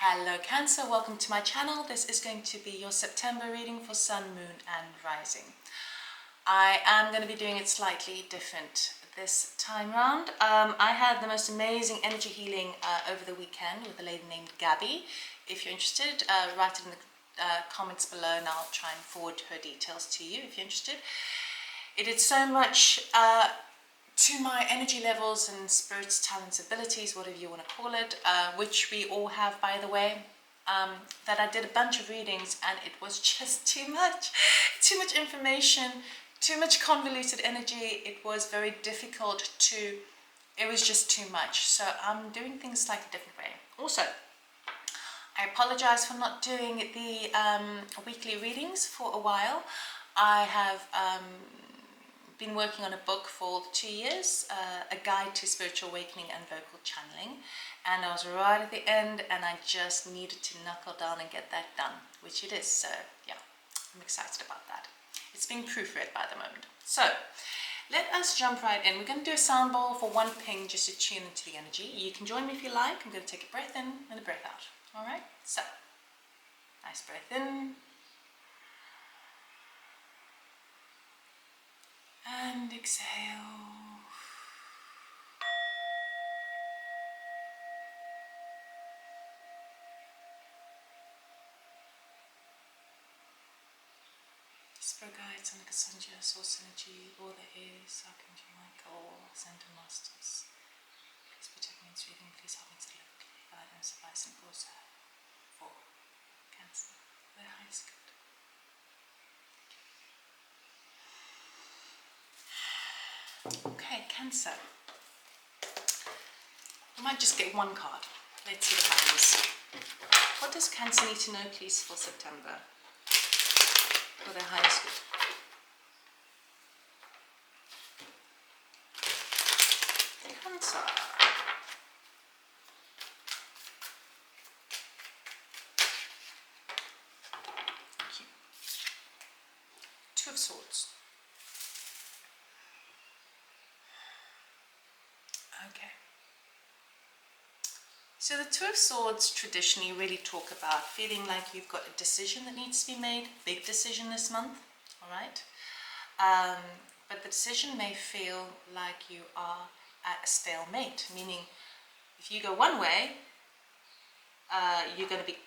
Hello Cancer, welcome to my channel. This is going to be your September reading for Sun, Moon and Rising. I am going to be doing it slightly different this time round. I had the most amazing energy healing over the weekend with a lady named Gabby. If you're interested, write it in the comments below and I'll try and forward her details to you if you're interested. It did so much to my energy levels and spirits, talents, abilities, whatever you want to call it, which we all have, by the way, that I did a bunch of readings and it was just too much information, too much convoluted energy. It was very difficult it was just too much. So I'm doing things slightly different way. Also, I apologize for not doing the weekly readings for a while. I have been working on a book for 2 years, a guide to spiritual awakening and vocal channeling, and I was right at the end and I just needed to knuckle down and get that done, which it is. So yeah, I'm excited about that. It's being proofread by the moment. So let us jump right in. We're going to do a sound bowl for one ping just to tune into the energy. You can join me if you like. I'm going to take a breath in and a breath out. All right, so nice breath in and exhale. Spirit guides and Cassandra, source energy, all there is, Archangel Michael, Center Masters. Please protect me in this reading, please help me to live clearly, guidance, advice and foresight for Cancer. The highest good. Okay, Cancer. I might just get one card. Let's see what happens. What does Cancer need to know, please, for September? For their highest good. Cancer. Thank you. Two of Swords. Okay. So the Two of Swords traditionally really talk about feeling like you've got a decision that needs to be made, big decision this month, all right? But the decision may feel like you are at a stalemate, meaning if you go one way, you're going to be,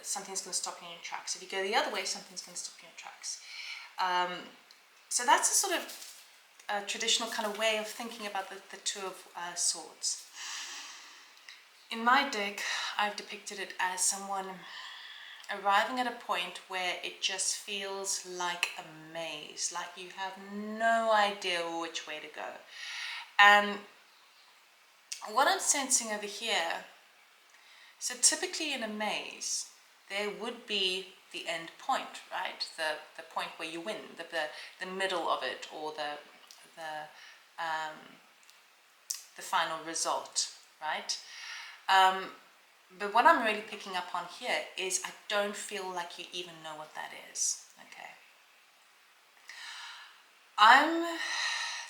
something's going to stop you in your tracks. If you go the other way, something's going to stop you in your tracks. So that's a sort of traditional kind of way of thinking about the Two of Swords. In my deck, I've depicted it as someone arriving at a point where it just feels like a maze, like you have no idea which way to go. And what I'm sensing over here, so typically in a maze, there would be the end point, right? The point where you win, the middle of it, or the final result, right? But what I'm really picking up on here is I don't feel like you even know what that is, okay?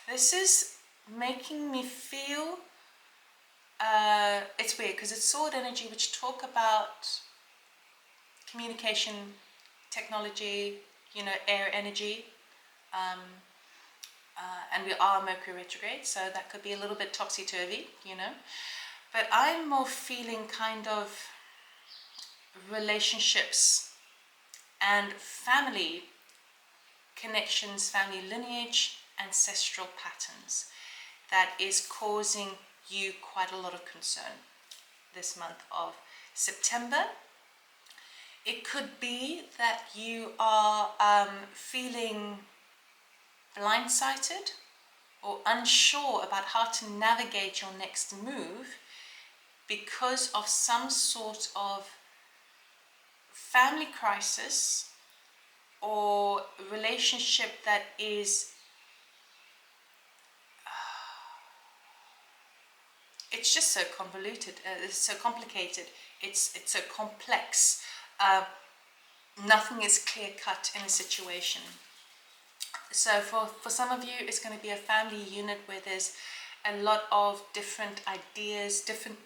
This is making me feel, it's weird because it's sword energy, which talk about communication, technology, you know, air energy, and we are Mercury retrograde, so that could be a little bit topsy-turvy, you know. But I'm more feeling kind of relationships and family connections, family lineage, ancestral patterns that is causing you quite a lot of concern this month of September. It could be that you are feeling blindsided or unsure about how to navigate your next move because of some sort of family crisis or relationship that is it's just so convoluted, it's so complicated, it's so complex. Nothing is clear-cut in a situation. So for some of you, it's going to be a family unit where there's a lot of different ideas, different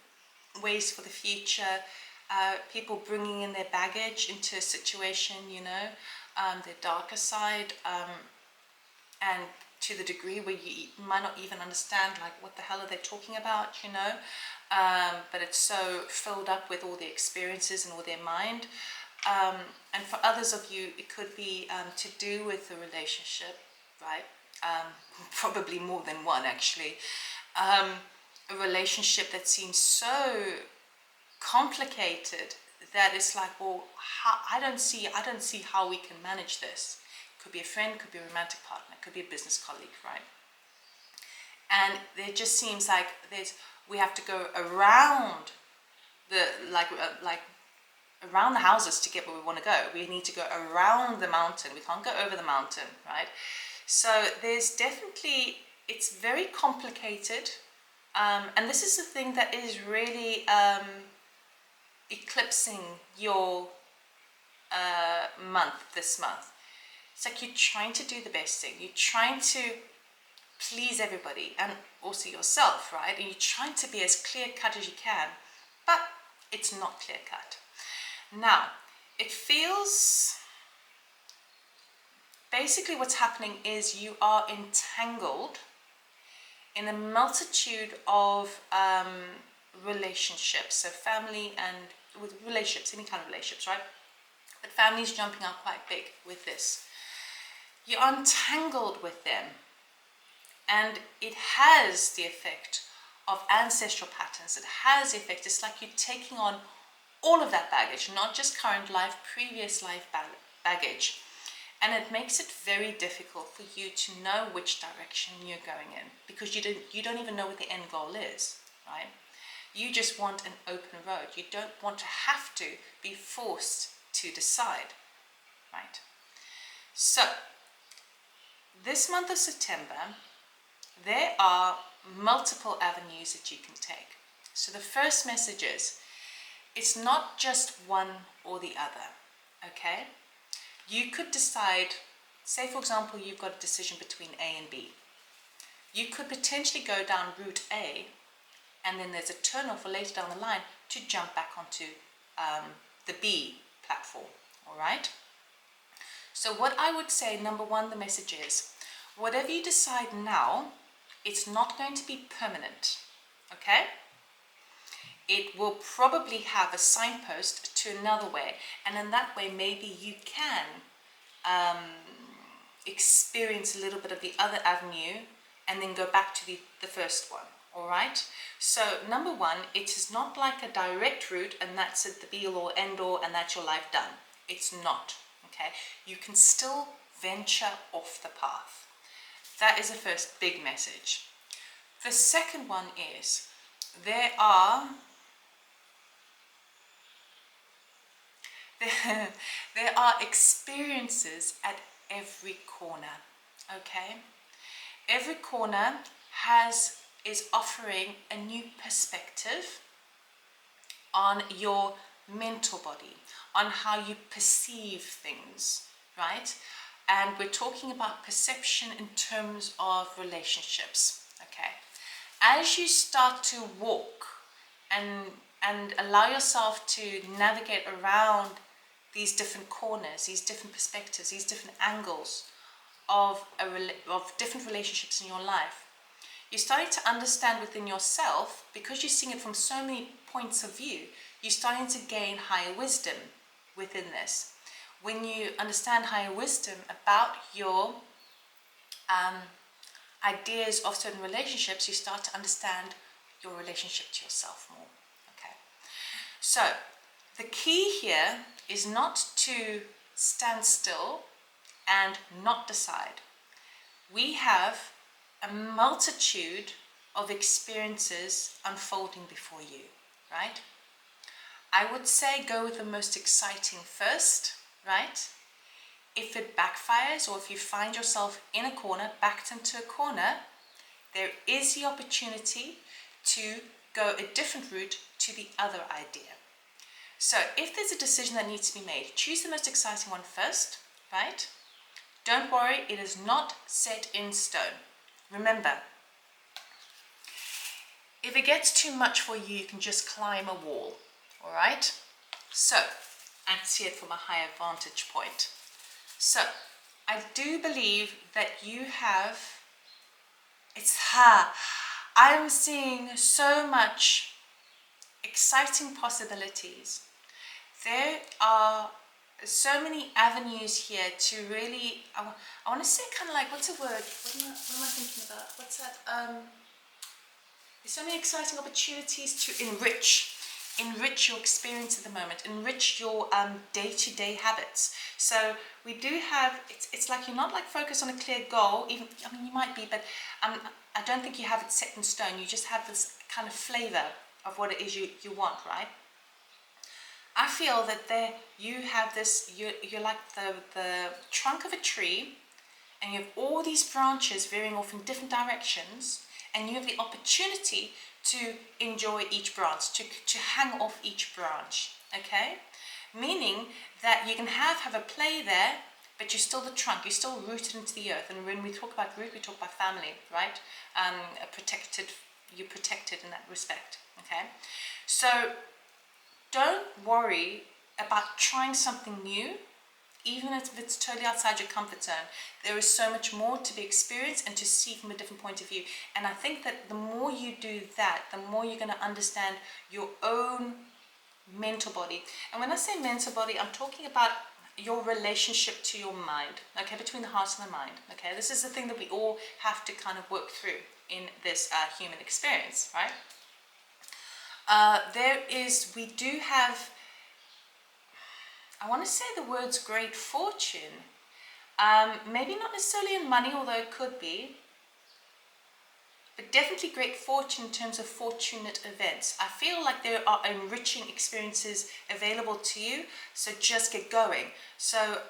ways for the future, people bringing in their baggage into a situation, you know, their darker side, and to the degree where you might not even understand, like, what the hell are they talking about, you know, but it's so filled up with all the experiences and all their mind. And for others of you, it could be to do with the relationship, right? Probably more than one, actually. A relationship that seems so complicated that it's like, well, I don't see how we can manage this. Could be a friend, could be a romantic partner, could be a business colleague, right? And it just seems like we have to go around around the houses to get where we want to go. We need to go around the mountain. We can't go over the mountain, right? So there's definitely, it's very complicated. And this is the thing that is really eclipsing your this month. It's like you're trying to do the best thing. You're trying to please everybody and also yourself, right? And you're trying to be as clear cut as you can, but it's not clear cut. Now, it feels, basically what's happening is you are entangled in a multitude of relationships, so family and with relationships, any kind of relationships, right? But family's jumping out quite big with this. You're entangled with them, and it has the effect of ancestral patterns. It has the effect, it's like you're taking on all of that baggage, not just current life, previous life baggage. And it makes it very difficult for you to know which direction you're going in, because you don't even know what the end goal is, right? You just want an open road. You don't want to have to be forced to decide, right? So, this month of September, there are multiple avenues that you can take. So the first message is, it's not just one or the other, okay? You could decide, say for example, you've got a decision between A and B. You could potentially go down route A, and then there's a turn-off or later down the line to jump back onto the B platform, all right? So what I would say, number one, the message is, whatever you decide now, it's not going to be permanent, okay? It will probably have a signpost to another way, and in that way maybe you can experience a little bit of the other avenue and then go back to the first one, all right? So number one, it is not like a direct route and that's it, the be-all or end-all, and that's your life done. It's not, okay? You can still venture off the path. That is the first big message. The second one is, there are experiences at every corner, okay? Every corner is offering a new perspective on your mental body, on how you perceive things, right? And we're talking about perception in terms of relationships, okay? As you start to walk and allow yourself to navigate around these different corners, these different perspectives, these different angles of different relationships in your life, you're starting to understand within yourself, because you're seeing it from so many points of view, you're starting to gain higher wisdom within this. When you understand higher wisdom about your ideas of certain relationships, you start to understand your relationship to yourself more, okay? So, the key here is not to stand still and not decide. We have a multitude of experiences unfolding before you, right? I would say go with the most exciting first, right? If it backfires, or if you find yourself in a corner, backed into a corner, there is the opportunity to go a different route to the other idea. So if there's a decision that needs to be made, choose the most exciting one first, right? Don't worry, it is not set in stone. Remember, if it gets too much for you, you can just climb a wall, all right? So, and see it from a higher vantage point. So, I do believe that you have, I'm seeing so much exciting possibilities. There are so many avenues here to really, I want to say kind of like, what's a word? What am I thinking about? What's that? There's so many exciting opportunities to enrich your experience at the moment, enrich your day-to-day habits. So we do have, it's like you're not like focused on a clear goal, even, I mean you might be, but I don't think you have it set in stone. You just have this kind of flavor of what it is you want, right? I feel that there you have this, you're like the trunk of a tree, and you have all these branches veering off in different directions, and you have the opportunity to enjoy each branch, to hang off each branch, okay? Meaning that you can have a play there, but you're still the trunk, you're still rooted into the earth. And when we talk about root, we talk about family, right? You're protected in that respect, okay? So don't worry about trying something new, even if it's totally outside your comfort zone. There is so much more to be experienced and to see from a different point of view. And I think that the more you do that, the more you're going to understand your own mental body. And when I say mental body, I'm talking about your relationship to your mind, okay, between the heart and the mind, okay? This is the thing that we all have to kind of work through in this human experience, right? We do have, I want to say the words great fortune, maybe not necessarily in money, although it could be, but definitely great fortune in terms of fortunate events. I feel like there are enriching experiences available to you, so just get going. So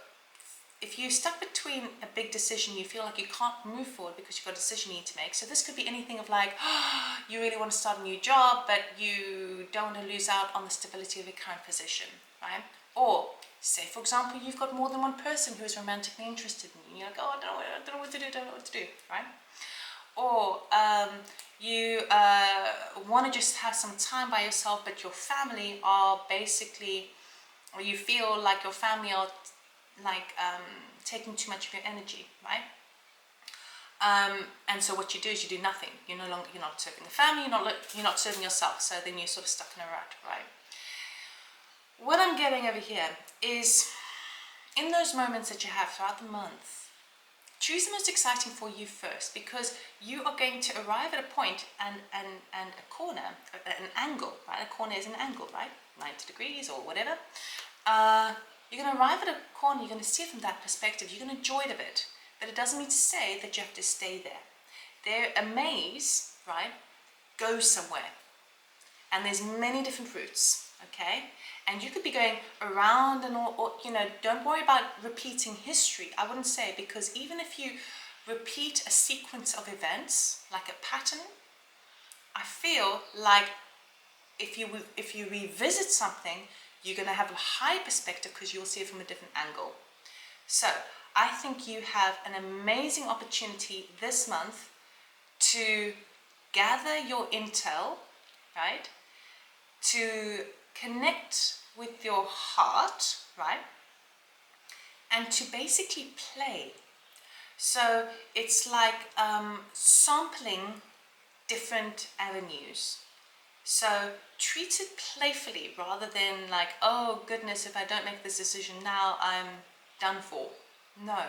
if you're stuck between a big decision, you feel like you can't move forward because you've got a decision you need to make. So this could be anything of like, you really want to start a new job, but you don't want to lose out on the stability of your current position, right? Or say, for example, you've got more than one person who is romantically interested in you. And you're like, oh, I don't know what to do, right? Or you want to just have some time by yourself, but your family are basically, or you feel like your family are like taking too much of your energy, right? And so what you do is you do nothing. You're not serving the family, you're not serving yourself. So then you're sort of stuck in a rut, right? What I'm getting over here is, in those moments that you have throughout the month, choose the most exciting for you first, because you are going to arrive at a point and a corner, an angle, right? A corner is an angle, right? 90 degrees or whatever. You're going to arrive at a corner, you're going to see it from that perspective, you're going to enjoy it a bit, but it doesn't mean to say that you have to stay there. A maze, right, goes somewhere, and there's many different routes, okay? And you could be going around and or don't worry about repeating history, I wouldn't say, because even if you repeat a sequence of events, like a pattern, I feel like if you revisit something, you're going to have a high perspective because you'll see it from a different angle. So I think you have an amazing opportunity this month to gather your intel, right? To connect with your heart, right? And to basically play. So it's like sampling different avenues. So treat it playfully rather than like, oh goodness, if I don't make this decision now, I'm done for. No.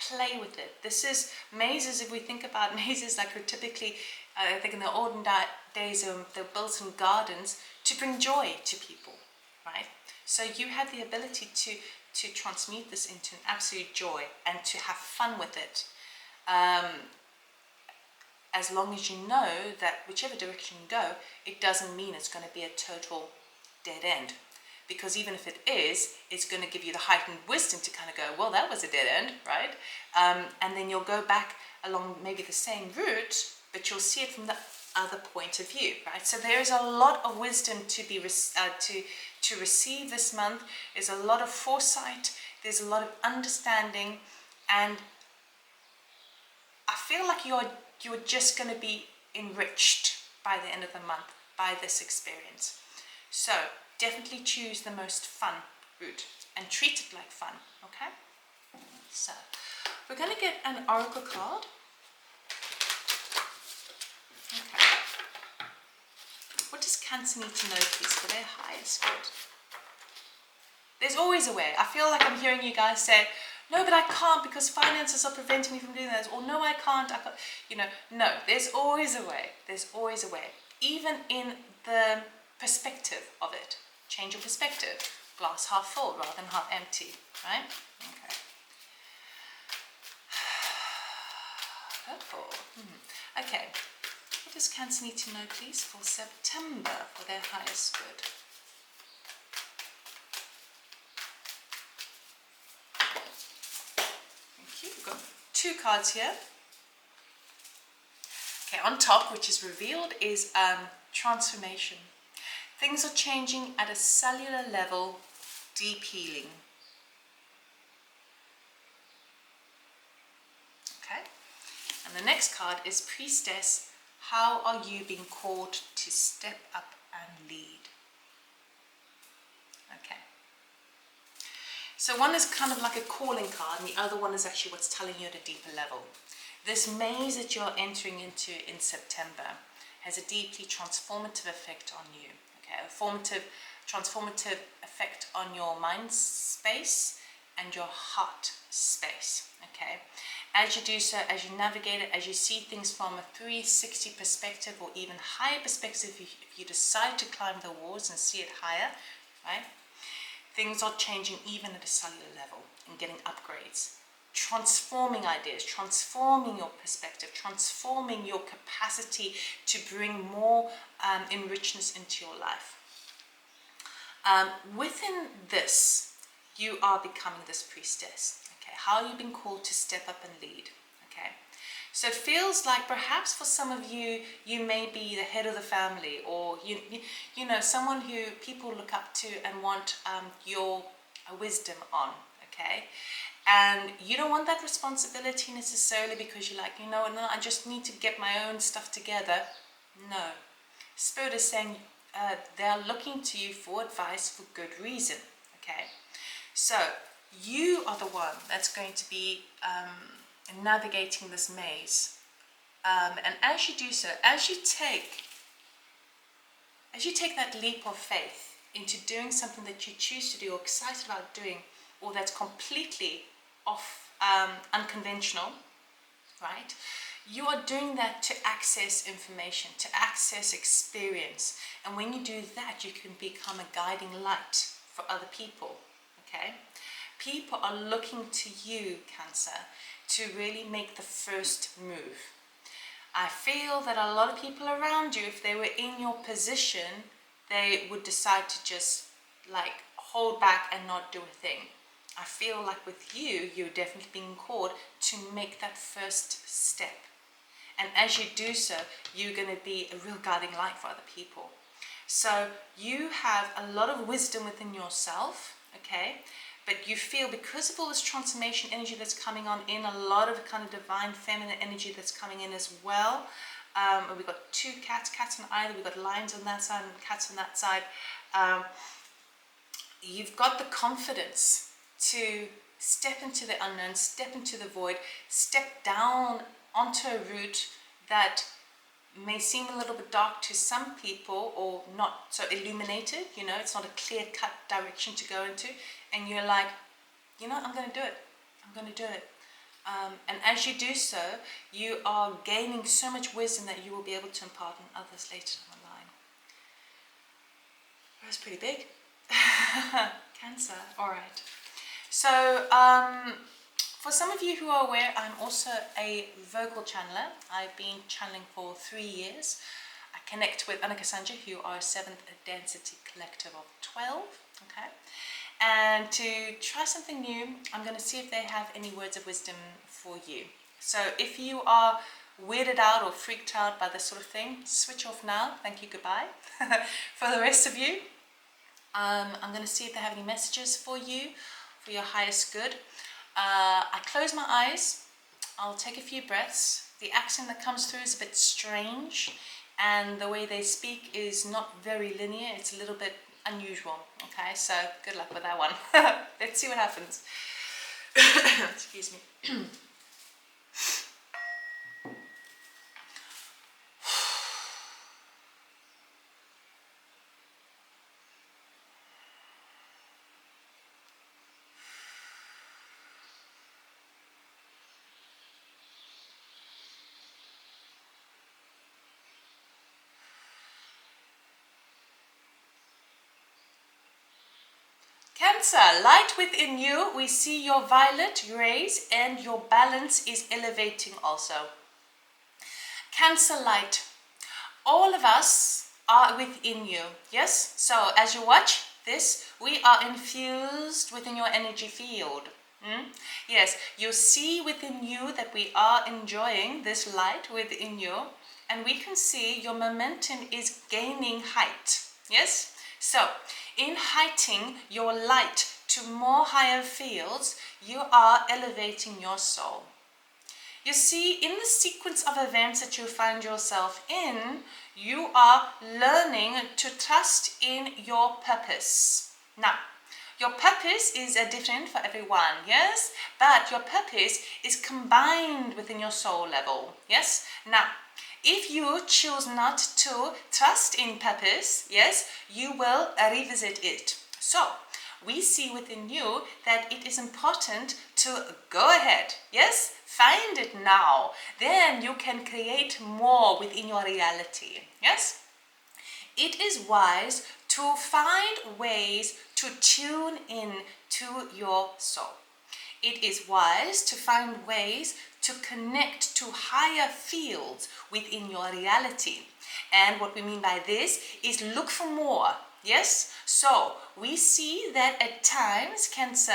Play with it. This is mazes. If we think about mazes, like we're typically, I think in the olden days, they're built in gardens to bring joy to people, right? So you have the ability to transmute this into an absolute joy and to have fun with it. As long as you know that whichever direction you go, it doesn't mean it's going to be a total dead end. Because even if it is, it's going to give you the heightened wisdom to kind of go, well, that was a dead end, right? And then you'll go back along maybe the same route, but you'll see it from the other point of view, right? So there is a lot of wisdom to be to receive this month. There's a lot of foresight. There's a lot of understanding, and I feel like you're just going to be enriched by the end of the month by this experience. So definitely choose the most fun route and treat it like fun, okay? So, we're going to get an oracle card. Okay. What does Cancer need to know, please, for their highest good? There's always a way. I feel like I'm hearing you guys say, no, but I can't because finances are preventing me from doing this. Or no, I can't. No, there's always a way. There's always a way. Even in the perspective of it. Change your perspective. Glass half full rather than half empty, right? Okay. Purple. Okay. What does Cancer need to know, please, for September for their highest good? Thank you. We've got 2 cards here. Okay, on top, which is revealed, is transformation. Things are changing at a cellular level, deep healing. Okay, and the next card is Priestess. How are you being called to step up and lead? Okay. So one is kind of like a calling card, and the other one is actually what's telling you at a deeper level. This maze that you're entering into in September has a deeply transformative effect on you. Okay, a transformative effect on your mind space and your heart space. Okay, as you do so, as you navigate it, as you see things from a 360 perspective or even higher perspective, if you decide to climb the walls and see it higher, right? Things are changing even at a cellular level and getting upgrades. Transforming ideas, transforming your perspective, transforming your capacity to bring more enrichment into your life. Within this, you are becoming this priestess. Okay, how are you being called to step up and lead? Okay, so it feels like perhaps for some of you, you may be the head of the family, or you know, someone who people look up to and want your wisdom on. Okay. And you don't want that responsibility necessarily because you're like, no, I just need to get my own stuff together. No. Spirit is saying they're looking to you for advice for good reason. Okay. So you are the one that's going to be navigating this maze. And as you do so, as you take that leap of faith into doing something that you choose to do or excited about doing, or that's completely unconventional, right? You are doing that to access information, to access experience. And when you do that, you can become a guiding light for other people, okay? People are looking to you, Cancer, to really make the first move. I feel that a lot of people around you, if they were in your position, they would decide to just like hold back and not do a thing. I feel like with you, you're definitely being called to make that first step. And as you do so, you're going to be a real guiding light for other people. So you have a lot of wisdom within yourself, okay? But you feel because of all this transformation energy that's coming on in, a lot of kind of divine feminine energy that's coming in as well. We've got 2 cats on either, we've got lions on that side and cats on that side. You've got the confidence to step into the unknown, step into the void, step down onto a route that may seem a little bit dark to some people or not so illuminated, you know, it's not a clear-cut direction to go into, and you're like, you know, I'm going to do it. I'm going to do it. And as you do so, you are gaining so much wisdom that you will be able to impart on others later down the line. That's pretty big. Cancer, all right. So, for some of you who are aware, I'm also a vocal channeler. I've been channeling for 3 years. I connect with Annika Sanja, who are a 7th density collective of 12, okay? And to try something new, I'm going to see if they have any words of wisdom for you. So if you are weirded out or freaked out by this sort of thing, switch off now. Thank you, goodbye. For the rest of you, I'm going to see if they have any messages for you, for your highest good. I close my eyes, I'll take a few breaths. The accent that comes through is a bit strange, and the way they speak is not very linear. It's a little bit unusual. Okay, so good luck with that one. Let's see what happens. Excuse me. Cancer, light within you, we see your violet rays and your balance is elevating also. Cancer light, all of us are within you, yes? So as you watch this, we are infused within your energy field. Yes, you see within you that we are enjoying this light within you, and we can see your momentum is gaining height, yes? So, in heighting your light to more higher fields, you are elevating your soul. You see, in the sequence of events that you find yourself in, you are learning to trust in your purpose. Now, your purpose is different for everyone, yes? But your purpose is combined within your soul level, yes? Now, if you choose not to trust in purpose, yes, you will revisit it. So, we see within you that it is important to go ahead, yes? Find it now. Then you can create more within your reality, yes? It is wise to find ways to tune in to your soul. It is wise to find ways to connect to higher fields within your reality. And what we mean by this is look for more. Yes? So we see that at times, Cancer,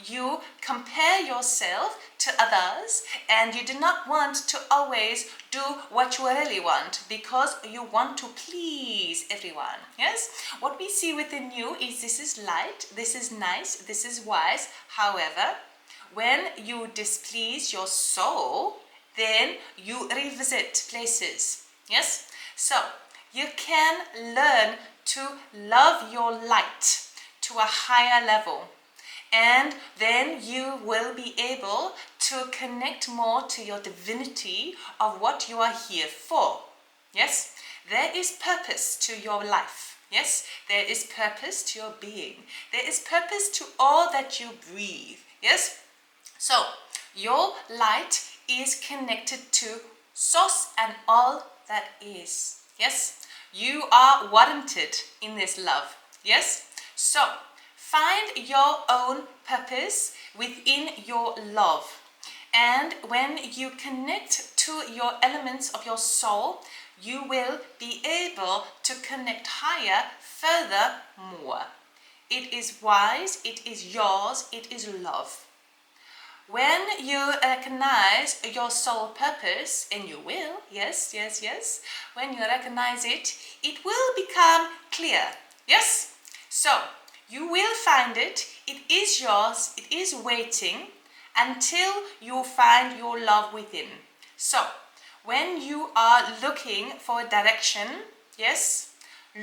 you compare yourself to others and you do not want to always do what you really want because you want to please everyone. Yes? What we see within you is this is light, this is nice, this is wise. However, when you displease your soul, then you revisit places. Yes? So you can learn to love your light to a higher level, and then you will be able to connect more to your divinity of what you are here for. Yes, there is purpose to your life. Yes, there is purpose to your being. There is purpose to all that you breathe. Yes, so your light is connected to source and all that is. Yes, you are warranted in this love. Yes, so find your own purpose within your love, and when you connect to your elements of your soul, you will be able to connect higher, further, more. It is wise, it is yours, it is love. When you recognize your soul purpose, and you will, yes, when you recognize it, it will become clear, yes? So, you will find it, it is yours, it is waiting until you find your love within. So, when you are looking for a direction, yes,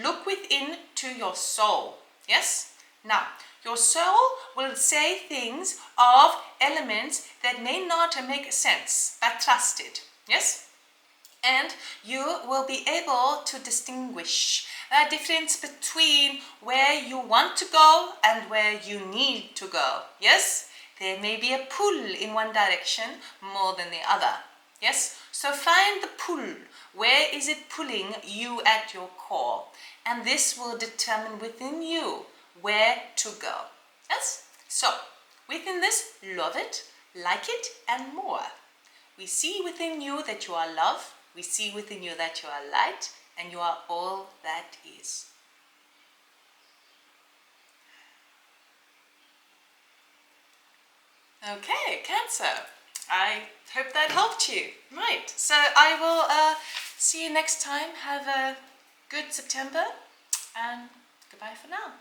look within to your soul, yes? Now, your soul will say things of elements that may not make sense, but trust it, yes? And you will be able to distinguish the difference between where you want to go and where you need to go, yes? There may be a pull in one direction more than the other, yes? So find the pull. Where is it pulling you at your core? And this will determine within you where to go. Yes? So, within this, love it, like it, and more. We see within you that you are love, we see within you that you are light, and you are all that is. Okay, Cancer. I hope that helped you. Right, so I will see you next time. Have a good September, and goodbye for now.